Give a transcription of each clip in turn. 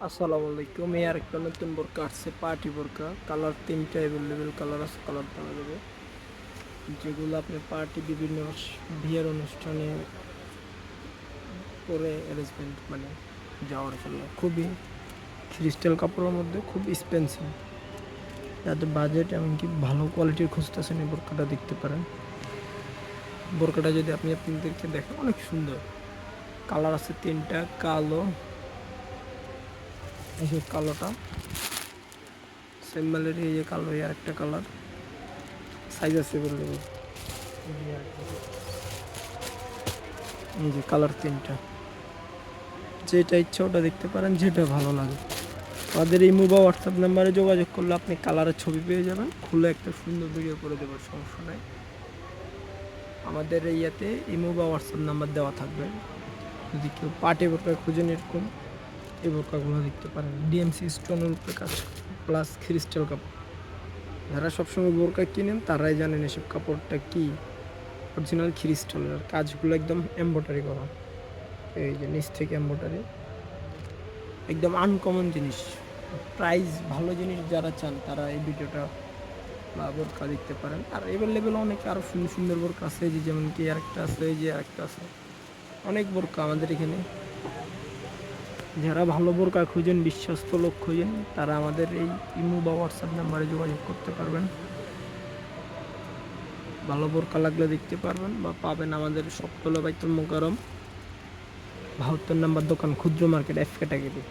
আসসালামু আলাইকুম। এই আরেকটা নতুন বোরকা আসছে, পার্টি বোরকা। কালার তিনটা অ্যাভেলেবেল কালার আছে, কালার পাওয়া যাবে, যেগুলো আপনি পার্টি বিভিন্ন বিয়ের অনুষ্ঠানে পরে অ্যারেঞ্জমেন্ট মানে যাওয়ার জন্য খুবই ক্রিস্টাল কাপড়ের মধ্যে খুব এক্সপেন্সিভ। যাদের বাজেট এমনকি ভালো কোয়ালিটির খুঁজতেছেন এই বোরকাটা দেখতে পারেন। বোরকাটা যদি আপনি আপনাদেরকে দেখেন, অনেক সুন্দর। কালার আছে তিনটা, কালো, এই যে কালোটা সিম্বলের, এই যে কালো, এই আরেকটা কালার, সাইজ আছে বললেন। এই যে কালার তিনটা, যেটা ইচ্ছা ওটা দেখতে পারেন, যেটা ভালো লাগে। আমাদের এই বা হোয়াটসঅ্যাপ নাম্বারে যোগাযোগ করলে আপনি কালারের ছবি পেয়ে যাবেন, খুলে একটা সুন্দর ভিডিও করে দেবার সমস্যা নাই। আমাদের এই ইয়েতে ইমো বা হোয়াটসঅ্যাপ নাম্বার দেওয়া থাকবে। যদি কেউ পার্টি বোরকা খুঁজেন এরকম, এই বোরকাগুলো দেখতে পারেন। ডিএমসি স্টোনের উপরে কাজ প্লাস ক্রিস্টাল কাপড়। যারা সবসময় বোরকা কিনেন তারাই জানেন এসব কাপড়টা কি অরিজিনাল ক্রিস্টালের। কাজগুলো একদম এমব্রয়ডারি করা, এই যে নিচ থেকে এমব্রয়ডারি, একদম আনকমন জিনিস। প্রাইস ভালো জিনিস যারা চান তারা এই ভিডিওটা বা বোরকা দেখতে পারেন। আর এভেলেবেল অনেক আরও সুন্দর সুন্দর বোরকা আছে, যে যেমন কি আরেকটা আছে, এই যে আরেকটা আছে, অনেক বোরকা আমাদের এখানে। যারা ভালো বোরকা খুঁজেন, বিশ্বস্ত লোক খুঁজেন, তারা আমাদের এই ইমো বা হোয়াটসঅ্যাপ নাম্বারে যোগাযোগ করতে পারবেন। ভালো বোরকা লাগলে দেখতে পারবেন বা পাবেন আমাদের সপ্তলা বাইতুল মোকাররম 72 নম্বর দোকান, ক্ষুদ্র মার্কেট, এফ ক্যাটাগরি।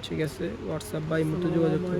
ঠিক আছে, হোয়াটসঅ্যাপ বা ইমোতে যোগাযোগ করবেন।